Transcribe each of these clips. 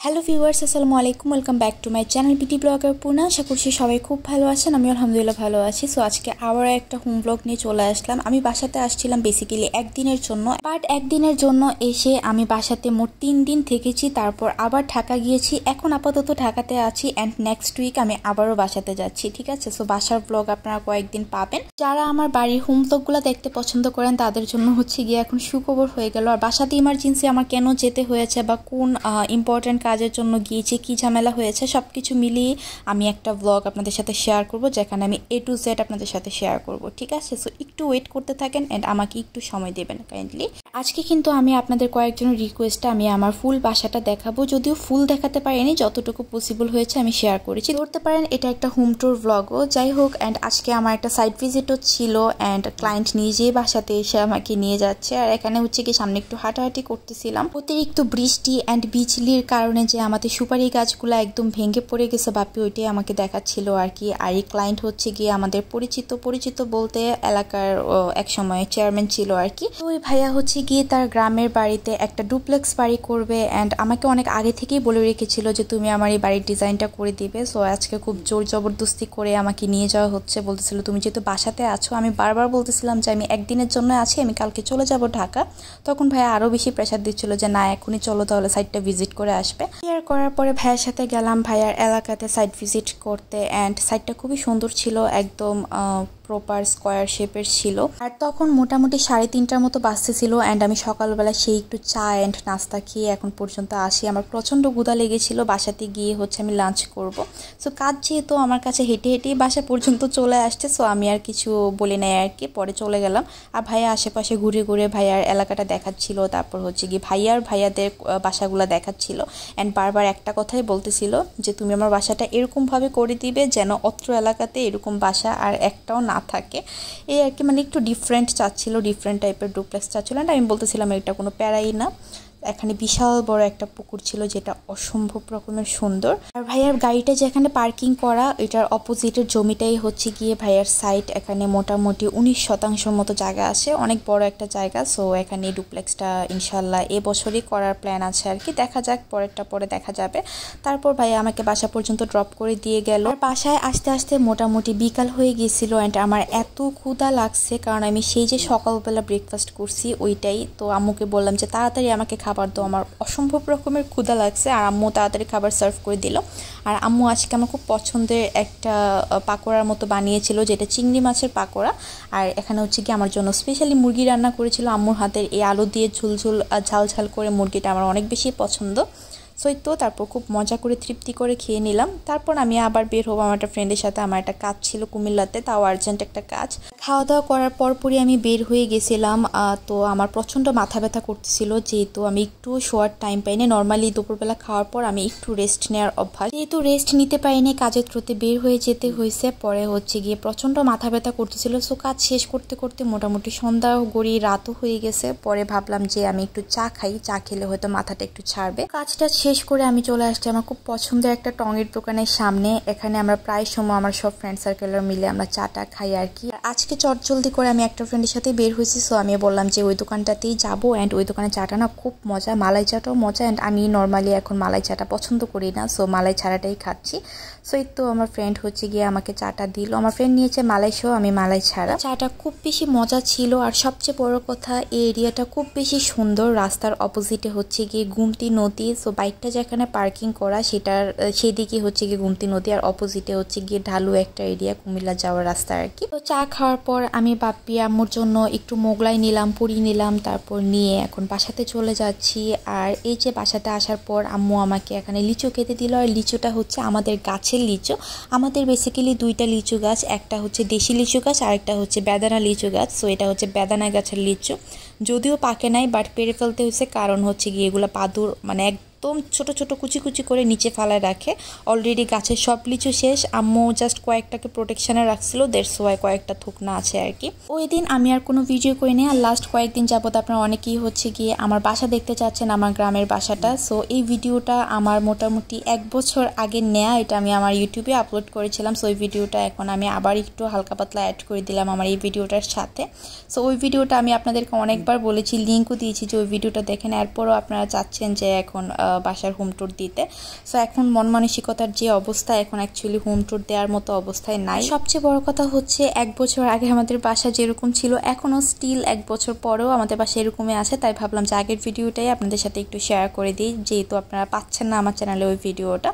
Hello viewers, আসসালামু আলাইকুম। Welcome back to my channel বিটি ব্লগার পূর্ণা। আশা করছি সবাই খুব ভালো আছেন। আমি আলহামদুলিল্লাহ ভালো আছি। সো আজকে আবার একটা হোম ব্লগ নিয়ে চলে আসলাম। আমি বাসাতে আসছিলাম বেসিক্যালি একদিনের জন্য, বাট একদিনের জন্য এসে আমি বাসাতে মোট 3 দিন থেকেছি। তারপর আবার ঢাকা গিয়েছি। এখন আপাতত ঢাকাতে আছি অ্যান্ড নেক্সট উইক আমি আবারও বাসাতে যাচ্ছি। ঠিক আছে, সো বাসার ব্লগ আপনারা কয়েকদিন পাবেন। যারা আমার বাড়ির হোম ব্লগগুলো দেখতে পছন্দ করেন তাদের জন্য হচ্ছে গিয়ে এখন সুখবর হয়ে গেল। আর বাসাতে ইমার্জেন্সি আমার কেন যেতে হয়েছে বা কোন ইম্পর্টেন্ট কাজের জন্য গিয়েছি, কি ঝামেলা হয়েছে, সবকিছু মিলিয়ে আমি একটা ব্লগ আপনাদের সাথে শেয়ার করব, যেখানে আমি A to Z আপনাদের সাথে শেয়ার করব। ঠিক আছে, সো একটু ওয়েট করতে থাকেন এন্ড আমাকে একটু সময় দেবেন কাইন্ডলি। আজকে কিন্তু আমি আপনাদের কয়েকজনের রিকোয়েস্টে আমি আমার ফুল বাসাটা দেখাবো। যদিও ফুল দেখাতে পারিনি, যতটুকু পসিবল হয়েছে আমি শেয়ার করেছি। ধরতে পারেন এটা একটা হোম ট্যুর ব্লগও, যাই হোক। অ্যান্ড আজকে আমার একটা সাইট ভিজিটও ছিল অ্যান্ড ক্লায়েন্ট নিজেই বাসাতে এসে আমাকে নিয়ে যাচ্ছে। আর এখানে হচ্ছে কি সামনে একটু হাঁটাহাঁটি করতেছিলাম। অতিরিক্ত বৃষ্টি অ্যান্ড বিজলির কারণে যে আমাদের সুপারি গাছগুলো একদম ভেঙে পড়ে গেছে, বাপি ওইটাই আমাকে দেখাচ্ছিল আর কি। আর এই ক্লায়েন্ট হচ্ছে গিয়ে আমাদের পরিচিত বলতে এলাকার এক সময় চেয়ারম্যান ছিল আর কি। তো ওই ভাইয়া হচ্ছে গিয়ে তার গ্রামের বাড়িতে একটা ডুপ্লেক্স বাড়ি করবে অ্যান্ড আমাকে অনেক আগে থেকেই বলে রেখেছিল যে তুমি আমার এই বাড়ির ডিজাইনটা করে দিবে। সো আজকে খুব জোর জবরদস্তি করে আমাকে নিয়ে যাওয়া হচ্ছে। বলতেছিল তুমি যেহেতু বাসাতে আছো, আমি বারবার বলতেছিলাম যে আমি একদিনের জন্য আছি, আমি কালকে চলে যাব ঢাকা। তখন ভাইয়া আরও বেশি প্রেশার দিচ্ছিল যে না এখনই চলো, তাহলে সাইটটা ভিজিট করে আসবে। ক্লিয়ার করার পরে ভাইয়ার সাথে গেলাম ভাইয়ার এলাকাতে সাইট ভিজিট করতে অ্যান্ড সাইটটা খুবই সুন্দর ছিল, একদম প্রপার স্কোয়ার শেপের ছিল। আর তখন মোটামুটি 3:30টার মতো বাজতেছিল অ্যান্ড আমি সকালবেলা সেই একটু চা অ্যান্ড নাস্তা খেয়ে এখন পর্যন্ত আসি। আমার প্রচণ্ড ক্ষুধা লেগেছিল, বাসাতে গিয়ে হচ্ছে আমি লাঞ্চ করব। সো কাজ যেহেতু আমার কাছে হেঁটে হেঁটেই বাসা পর্যন্ত চলে আসছে, সো আমি আর কিছু বলি নাই আর কি, পরে চলে গেলাম। আর ভাইয়া আশেপাশে ঘুরে ঘুরে ভাইয়ার এলাকাটা দেখাচ্ছিল, তারপর হচ্ছে কি ভাইয়াদের বাসাগুলো দেখাচ্ছিল অ্যান্ড বারবার একটা কথাই বলতেছিল যে তুমি আমার বাসাটা এরকমভাবে করে দিবে যেন অত্র এলাকাতে এরকম বাসা আর একটাও না থাকে। এই আর কি, মানে একটু ডিফারেন্ট চাচ্ছিল, ডিফারেন্ট টাইপের ডুপ্লেক্স চাচ্ছিল। অ্যান্ড আমি বলতেছিলাম এটা কোনো প্যারাই না। এখানে বিশাল বড় একটা পুকুর ছিল যেটা অসম্ভব রকমের সুন্দর। আর ভাইয়ার গাড়িটা যেখানে পার্কিং করা, এটার অপোজিটের জমিটাই হচ্ছে গিয়ে ভাইয়ার সাইট। এখানে মোটামুটি 19% মতো জায়গা আছে, অনেক বড় একটা জায়গা। সো এখানে ডুপ্লেক্সটা ইনশাল্লাহ এবছরই করার প্ল্যান আছে আর কি, দেখা যাক, পরে দেখা যাবে। তারপর ভাইয়া আমাকে বাসা পর্যন্ত ড্রপ করে দিয়ে গেল। আর বাসায় আসতে আসতে মোটামুটি বিকাল হয়ে গিয়েছিল অ্যান্ড আমার এত ক্ষুধা লাগছে, কারণ আমি সেই যে সকালবেলা ব্রেকফাস্ট করছি ওইটাই। তো আম্মুকে বললাম যে তাড়াতাড়ি আমাকে খাবার তো আমার অসম্ভব রকমের ক্ষুধা লাগছে। আর আম্মু তাড়াতাড়ি খাবার সার্ভ করে দিল। আর আম্মু আজকে আমার খুব পছন্দের একটা পাকোড়ার মতো বানিয়েছিল, যেটা চিংড়ি মাছের পাকোড়া। আর এখানে হচ্ছে কি আমার জন্য স্পেশালি মুরগি রান্না করেছিল। আম্মুর হাতের এই আলু দিয়ে ঝুলঝুল ঝাল করে মুরগিটা আমার অনেক বেশি পছন্দ। সো তো তারপর খুব মজা করে তৃপ্তি করে খেয়ে নিলাম। তারপর আমি আবার বের হবো আমার একটা ফ্রেন্ডের সাথে। আমার একটা কাজ ছিল কুমিল্লাতে, তাও আর্জেন্ট একটা কাজ। খাওয়া দাওয়া করার পরপরই আমি বের হয়ে গেছিলাম। তো আমার প্রচণ্ড মাথা ব্যথা করতেছিল, যেহেতু আমি একটু শোয়ার টাইম পাইনি। নর্মালি দুপুরবেলা খাওয়ার পর আমি একটু রেস্ট নেওয়ার অভ্যাস, যেহেতু রেস্ট নিতে পারিনি, কাজের থ্রুতে বের হয়ে যেতে হয়েছে। পরে হচ্ছে গিয়ে প্রচণ্ড মাথা ব্যথা করতেছিল। সো কাজ শেষ করতে করতে মোটামুটি সন্ধ্যা গড়িয়ে রাতও হয়ে গেছে। পরে ভাবলাম যে আমি একটু চা খাই, চা খেলে হয়তো মাথাটা একটু ছাড়বে। কাজটা শেষ করে আমি চলে আসছি আমার খুব পছন্দের একটা টঙের দোকানের সামনে। এখানে আমরা প্রায় সময় আমার সব ফ্রেন্ড সার্কেলের মিলে আমরা চাটা খাই আর কি। আজকে চটজলদি করে আমি একটা ফ্রেন্ডের সাথে বের হয়েছি। সো আমি বললাম যে ওই দোকানটাতেই যাবো অ্যান্ড ওই দোকানের চাটা না খুব মজা, মালাই চাটাও মজা। অ্যান্ড আমি নর্মালি এখন মালাই চাটা পছন্দ করি না, সো মালাই ছাড়াটাই খাচ্ছি। সো এই তো আমার ফ্রেন্ড হচ্ছে গিয়ে আমাকে চাটা দিল। আমার ফ্রেন্ড নিয়েছে মালাই সহ, আমি মালাই ছাড়া। চাটা খুব বেশি মজা ছিল। আর সবচেয়ে বড় কথা, এই এরিয়াটা খুব বেশি সুন্দর। রাস্তার অপোজিটে হচ্ছে গিয়ে গুমতি নদী। সো বাইকটা যেখানে পার্কিং করা সেদিকে হচ্ছে গিয়ে গুমতি নদী, আর অপোজিটে হচ্ছে গিয়ে ঢালু একটা এরিয়া, কুমিল্লা যাওয়ার রাস্তা আর কি। তো চা খাওয়ার পর আমি বাপ্পি আম্মুর জন্য একটু মোগলাই নিলাম, পুরি নিলাম, তারপর নিয়ে এখন বাসাতে চলে যাচ্ছি। আর এই যে বাসাতে আসার পর আম্মু আমাকে এখানে লিচু খেতে দিল। আর লিচুটা হচ্ছে আমাদের গাছের লিচু। আমাদের বেসিক্যালি 2টা লিচু গাছ, একটা হচ্ছে দেশি লিচু গাছ আর একটা হচ্ছে বেদানা লিচু গাছ। সো এটা হচ্ছে বেদানা গাছের লিচু, যদিও পাকে নাই বাট পেরে ফেলতে হয়েছে, কারণ হচ্ছে গিয়ে এগুলো পাদুর মানে একদম ছোট ছোট কুচি কুচি করে নিচে ফালায় রাখে। অলরেডি গাছের সব লিচু শেষ, আম্মু জাস্ট কয়েকটাকে প্রোটেকশনে রাখছিল, দ্যাটস ওয়াই কয়েকটা থুকনা আছে আর কি। ওই দিন আমি আর কোনো ভিডিও করিনি। আর লাস্ট কয়েকদিন যাবত আপনারা অনেকেই হচ্ছে গিয়ে আমার বাসা দেখতে চাচ্ছেন, আমার গ্রামের বাসাটা। সো এই ভিডিওটা আমার মোটামুটি 1 বছর আগে নেয়া, এটা আমি আমার ইউটিউবে আপলোড করেছিলাম। সো ওই ভিডিওটা এখন আমি আবার একটু হালকা পাতলা অ্যাড করে দিলাম আমার এই ভিডিওটার সাথে। সো ওই ভিডিওটা আমি আপনাদেরকে অনেকবার বলেছি, লিঙ্কও দিয়েছি যে ওই ভিডিওটা দেখেন। এরপরও আপনারা চাচ্ছেন যে এখন বাসার হোম ট্যুর দিতে। সো এখন মন মানসিকতার যে অবস্থা, এখন অ্যাকচুয়ালি হোম ট্যুর দেওয়ার মতো অবস্থায় নাই। সবচেয়ে বড় কথা হচ্ছে 1 বছর আগে আমাদের বাসা যেরকম ছিল এখনও স্টিল 1 বছর পরেও আমাদের বাসা এরকমই আছে। তাই ভাবলাম যে আগের ভিডিওটাই আপনাদের সাথে একটু শেয়ার করে দিই, যেহেতু আপনারা পাচ্ছেন না আমার চ্যানেলে ওই ভিডিওটা।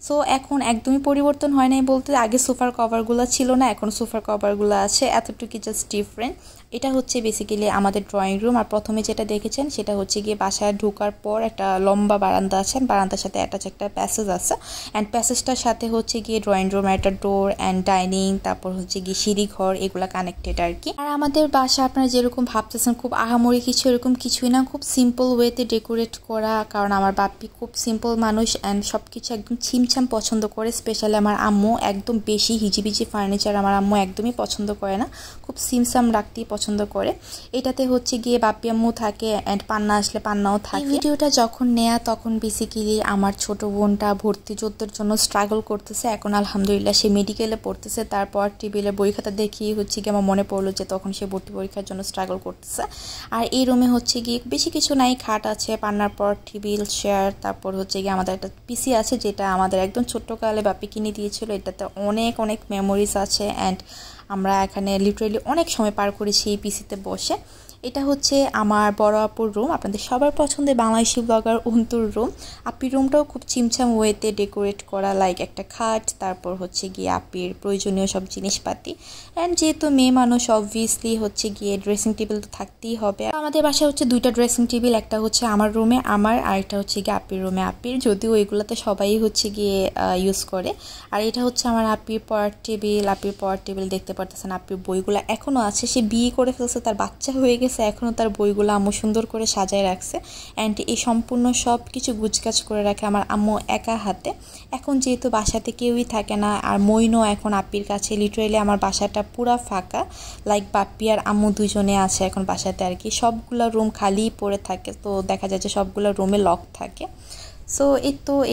সো এখন একদমই পরিবর্তন হয় নাই বলতে, আগে সোফার কভারগুলো ছিল না, এখন সোফার কভারগুলো আছে, এতটুকু জাস্ট ডিফারেন্ট। এটা হচ্ছে বেসিক্যালি আমাদের ড্রয়িং রুম। আর প্রথমে যেটা দেখেছেন সেটা হচ্ছে গিয়ে বাসায় ঢোকার পর একটা লম্বা বারান্দা আছে, বারান্দার সাথে অ্যাটাচ একটা প্যাসেজ আছে, অ্যান্ড প্যাসেজটার সাথে হচ্ছে গিয়ে ড্রয়িং রুম, একটা ডোর অ্যান্ড ডাইনিং, তারপর হচ্ছে গিয়ে সিঁড়ি ঘর, এগুলা কানেক্টেড আর কি। আর আমাদের বাসা আপনারা যেরকম ভাবতেছেন খুব আহামরি কিছু, এরকম কিছুই না, খুব সিম্পল ওয়েতে ডেকোরেট করা। কারণ আমার বাপ্পি খুব সিম্পল মানুষ অ্যান্ড সব কিছু একদম ছিমছাম পছন্দ করে। স্পেশালি আমার আম্মু একদম বেশি হিজিবিজি ফার্নিচার আমার আম্মু একদমই পছন্দ করে না, খুব সিমসাম রাখতেই পছন্দ করে। এটাতে হচ্ছে গিয়ে বাপ্পি আম্মু থাকে অ্যান্ড পান্না আসলে পান্নাও থাকে। ভিডিওটা যখন নেয়া তখন বেসিক্যালি আমার ছোট বোনটা ভর্তি যুদ্ধের জন্য স্ট্রাগল করতেছে। এখন আলহামদুলিল্লাহ সে মেডিকেলে পড়তেছে। তারপর টেবিলে বই খাতা দেখিয়ে হচ্ছে গিয়ে আমার মনে পড়লো যে তখন সে ভর্তি পরীক্ষার জন্য স্ট্রাগল করতেছে। আর এই রুমে হচ্ছে গিয়ে বেশি কিছু নাই, খাট আছে, পান্নার পর টেবিল, চেয়ার, তারপর হচ্ছে গিয়ে আমাদের একটা পিসি আছে যেটা আমাদের একদম ছোট্টকালে বাপ্পি কিনে দিয়েছিল। এটাতে অনেক অনেক মেমোরিজ আছে অ্যান্ড আমরা এখানে লিটারেলি অনেক সময় পার করেছি এই পিসিতে বসে। এটা হচ্ছে আমার বড় আপুর রুম, আপনাদের সবার পছন্দের বাংলাদেশি ব্লগার অন্তুর রুম। আপির রুমটাও খুব চিমছাম ওয়েতে ডেকোরেট করা, লাইক একটা খাট, তারপর হচ্ছে গিয়ে আপির প্রয়োজনীয় সব জিনিসপাতি। অ্যান্ড যেহেতু মেয়ে মানুষ অবভিয়াসলি হচ্ছে গিয়ে ড্রেসিং টেবিল তো থাকতেই হবে। আমাদের বাসায় হচ্ছে 2টা ড্রেসিং টেবিল, একটা হচ্ছে আমার রুমে আমার, আর একটা হচ্ছে গিয়ে আপির রুমে আপির, যদিও ওইগুলোতে সবাই হচ্ছে গিয়ে ইউজ করে। আর এটা হচ্ছে আমার আপির পড়ার টেবিল। আপির পড়ার টেবিল দেখতে পারতেছেন, আপির বইগুলো এখনও আছে, সে বিয়ে করে ফেলছে, তার বাচ্চা হয়ে গেছে, এখনও তার বইগুলো আম্মু সুন্দর করে সাজায় রাখছে অ্যান্ড এই সম্পূর্ণ সব কিছু গুছগাছ করে রাখে আমার আম্মু একা হাতে। এখন যেহেতু বাসাতে কেউই থাকে না আর মইনও এখন আপির কাছে, লিটারেলি আমার বাসাটা পুরা ফাঁকা, লাইক বাপ্পি আর আম্মু দুজনে আছে এখন বাসাতে আর কি। সবগুলো রুম খালিই পড়ে থাকে, তো দেখা যায় যে সবগুলো রুমে লক থাকে। সো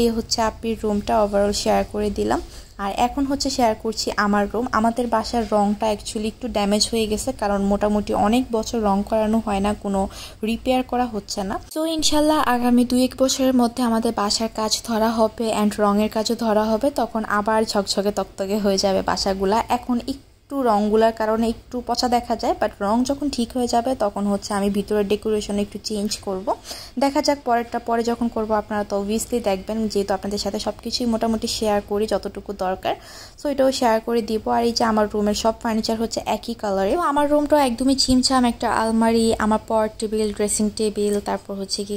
এই হচ্ছে আপির রুমটা ওভারঅল শেয়ার করে দিলাম। আর এখন হচ্ছে শেয়ার করছি আমার রুম। আমাদের বাসার রংটা অ্যাকচুয়ালি একটু ড্যামেজ হয়ে গেছে, কারণ মোটামুটি অনেক বছর রং করানো হয় না, কোনো রিপেয়ার করা হচ্ছে না। তো ইনশাল্লাহ আগামী 2-1 বছরের মধ্যে আমাদের বাসার কাজ ধরা হবে অ্যান্ড রঙের কাজও ধরা হবে, তখন আবার ঝকঝকে তকতকে হয়ে যাবে বাসাগুলা। এখন একটু রঙগুলার কারণে একটু পচা দেখা যায়, বাট রং যখন ঠিক হয়ে যাবে তখন হচ্ছে আমি ভিতরের ডেকোরেশন একটু চেঞ্জ করব। দেখা যাক পরেরটা পরে যখন করব, আপনারা তো অবভিয়াসলি দেখবেন, যেহেতু আপনাদের সাথে সব কিছুই মোটামুটি শেয়ার করি যতটুকু দরকার, সো এটাও শেয়ার করে দিব। আর এই যে আমার রুমের সব ফার্নিচার হচ্ছে একই কালারে। আমার রুমটাও একদমই ছিমছাম, একটা আলমারি, আমার পড়ার টেবিল, ড্রেসিং টেবিল, তারপর হচ্ছে কি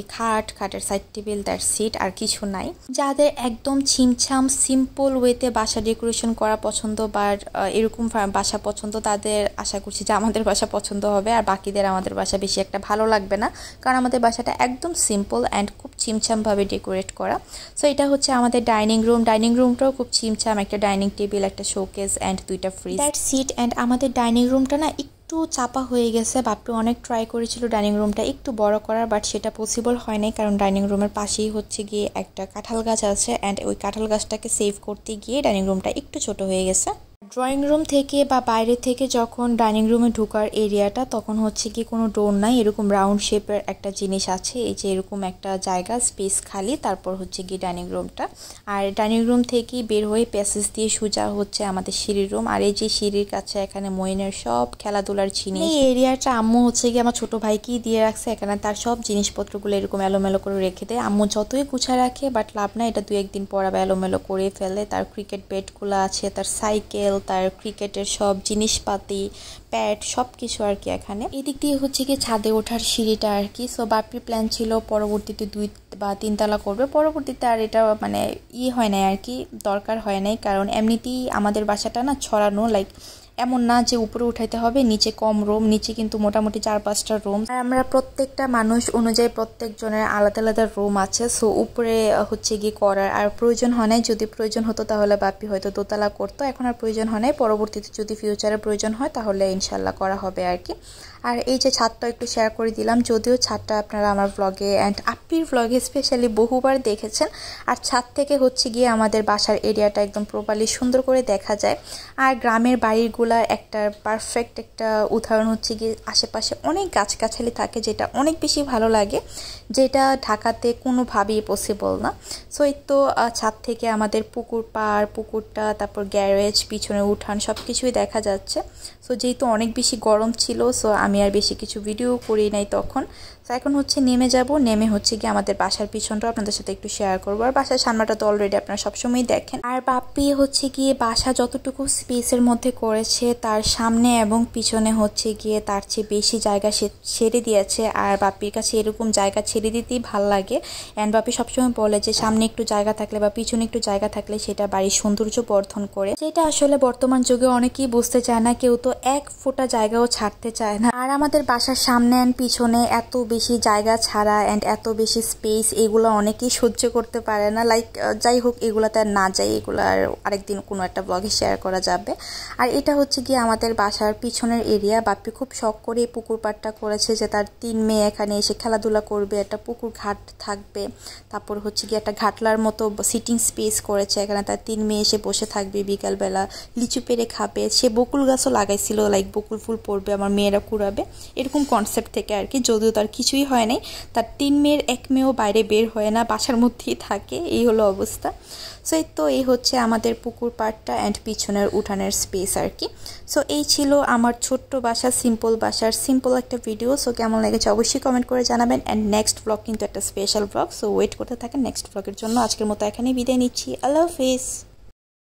খাটের সাইড টেবিল, তার সিট, আর কিছু নাই। যাদের একদম ছিমছাম সিম্পল ওয়েতে বাসা ডেকোরেশন করা পছন্দ বা এরকম বাসা পছন্দ, তাদের আশা করছি যে আমাদের বাসা পছন্দ হবে। আর বাকিদের আমাদের বাসা বেশি একটা ভালো লাগবে না, কারণ আমাদের বাসাটা একদম সিম্পল অ্যান্ড খুব চিমছামভাবে ডেকোরেট করা। সো এটা হচ্ছে আমাদের ডাইনিং রুম। ডাইনিং রুমটাও খুব চিমছাম, একটা ডাইনিং টেবিল, একটা শোকেস অ্যান্ড 2টা ফ্রিজ, দ্যাট সিট। অ্যান্ড আমাদের ডাইনিং রুমটা না একটু চাপা হয়ে গেছে, বাপ্পি অনেক ট্রাই করেছিল ডাইনিং রুমটা একটু বড় করার, বাট সেটা পসিবল হয় নাই, কারণ ডাইনিং রুমের পাশেই হচ্ছে গিয়ে একটা কাঁঠাল গাছ আছে অ্যান্ড ওই কাঁঠাল গাছটাকে সেভ করতে গিয়ে ডাইনিং রুমটা একটু ছোট হয়ে গেছে। ড্রয়িং রুম থেকে বা বাইরে থেকে যখন ডাইনিং রুমে ঢোকার এরিয়াটা, তখন হচ্ছে কি কোনো ডোর নাই, এরকম রাউন্ড শেপের একটা জিনিস আছে, এই যে এরকম একটা জায়গা স্পেস খালি, তারপর হচ্ছে কি ডাইনিং রুমটা। আর ডাইনিং রুম থেকেই বের হয়ে প্যাসেজ দিয়ে সোজা হচ্ছে আমাদের সিঁড়ির রুম। আর এই যে সিঁড়ির কাছে এখানে মইনের সব খেলাধুলার জিনিস, এই এরিয়াটা আম্মু হচ্ছে কি আমার ছোট ভাইকেই দিয়ে রাখছে, এখানে তার সব জিনিসপত্রগুলো এরকম এলোমেলো করে রেখে দেয়। আম্মু যতই গুছা রাখে বাট লাভ না, এটা 2-1 দিন পর আবার এলোমেলো করে ফেলে। তার ক্রিকেট ব্যাটগুলো আছে, তার সাইকেল, তার ক্রিকেটের সব জিনিসপাতি, প্যাড, সব কিছু আর কি এখানে। এদিক দিয়ে হচ্ছে কি ছাদে ওঠার সিঁড়িটা আর কি। সো বাপ্পির প্ল্যান ছিল পরবর্তীতে 2 বা 3 তলা করবে, পরবর্তীতে আর এটা মানে হয় নাই আর কি, দরকার হয় নাই, কারণ এমনিতেই আমাদের বাসাটা না ছড়ানো, লাইক এমন না যে উপরে উঠাইতে হবে, নিচে কম রুম, নিচে কিন্তু মোটামুটি 4-5টা রুম। আর আমরা প্রত্যেকটা মানুষ অনুযায়ী প্রত্যেকজনের আলাদা আলাদা রুম আছে। সো উপরে হচ্ছে গিয়ে করার আর প্রয়োজন হয় নাই, যদি প্রয়োজন হতো তাহলে বাপ্পি হয়তো দোতলা করতো, এখন আর প্রয়োজন হয় নাই, পরবর্তীতে যদি ফিউচারে প্রয়োজন হয় তাহলে ইনশাল্লাহ করা হবে আর কি। আর এই যে ছাদটা একটু শেয়ার করে দিলাম, যদিও ছাদটা আপনারা আমার ব্লগে অ্যান্ড আপ্পির ব্লগে স্পেশালি বহুবার দেখেছেন। আর ছাদ থেকে হচ্ছে গিয়ে আমাদের বাসার এরিয়াটা একদম প্রপারলি সুন্দর করে দেখা যায়। আর গ্রামের বাড়িগুলার একটা পারফেক্ট একটা উদাহরণ হচ্ছে গিয়ে আশেপাশে অনেক গাছগাছালি থাকে, যেটা অনেক বেশি ভালো লাগে, যেটা ঢাকাতে কোনোভাবেই পসিবল না। সো এই তো ছাদ থেকে আমাদের পুকুর পাড়, পুকুরটা, তারপর গ্যারেজ, পিছনে উঠান সব কিছুই দেখা যাচ্ছে। সো যেহেতু অনেক বেশি গরম ছিল, সো আমি আর বেশি কিছু ভিডিও করি নাই তখন। তো এখন হচ্ছে নেমে যাব, নেমে হচ্ছে গিয়ে আমাদের বাসার পিছনটাও আপনাদের সাথে একটু শেয়ার করবো। আর বাসার সামনেটা তো অলরেডি আপনারা সবসময় দেখেন। আর বাপ্পি হচ্ছে গিয়ে বাসা যতটুকু স্পেসের মধ্যে করেছে, তার সামনে এবং পিছনে হচ্ছে গিয়ে তার চেয়ে বেশি জায়গা ছেড়ে দিয়েছে। আর বাপ্পির কাছে এরকম জায়গা ছেড়ে দিতেই ভাল লাগে। অ্যান্ড বাপ্পি সবসময় বলে যে সামনে একটু জায়গা থাকলে বা পিছনে একটু জায়গা থাকলে সেটা বাড়ির সৌন্দর্য বর্ধন করে, যেটা আসলে বর্তমান যুগে অনেকেই বুঝতে চায় না, কেউ তো এক ফোঁটা জায়গাও ছাড়তে চায় না। আর আমাদের বাসার সামনে অ্যান্ড পিছনে এত বেশি জায়গা ছাড়া অ্যান্ড এত বেশি স্পেস, এগুলো অনেকেই সহ্য করতে পারে না। লাইক যাই হোক, এগুলাতে আর না যাই, এগুলো আর আরেকদিন কোনো একটা ব্লগে শেয়ার করা যাবে। আর এটা হচ্ছে গিয়ে আমাদের বাসার পিছনের এরিয়া। বাপ্পি খুব শখ করে পুকুর পাড়টা করেছে যে তার 3 মেয়ে এখানে এসে খেলাধুলা করবে, একটা পুকুর ঘাট থাকবে, তারপর হচ্ছে গিয়ে একটা ঘাটলার মতো সিটিং স্পেস করেছে, এখানে তার 3 মেয়ে এসে বসে থাকবে, বিকালবেলা লিচু পেড়ে খাবে। সে বকুল গাছও লাগাইছিল, লাইক বকুল ফুল পড়বে, আমার মেয়েরা কুড়াবে, এরকম কনসেপ্ট থেকে আর কি। যদিও তার কিছুই হয় নাই, তার 3 মেয়ের 1 মেয়েও বাইরে বের হয় না, বাসার মধ্যেই থাকে, এই হলো অবস্থা। সো এই তো এই হচ্ছে আমাদের পুকুর পাড়টা অ্যান্ড পিছনের উঠানের স্পেস আর কি। সো এই ছিল আমার ছোট্ট বাসা, সিম্পল বাসার সিম্পল একটা ভিডিও। সো কেমন লেগেছে অবশ্যই কমেন্ট করে জানাবেন। অ্যান্ড নেক্সট ব্লগ কিন্তু একটা স্পেশাল ব্লগ, সো ওয়েট করতে থাকেন নেক্সট ব্লগের জন্য। আজকের মতো এখানেই বিদায় নিচ্ছি, আল্লাহ হাফিজ।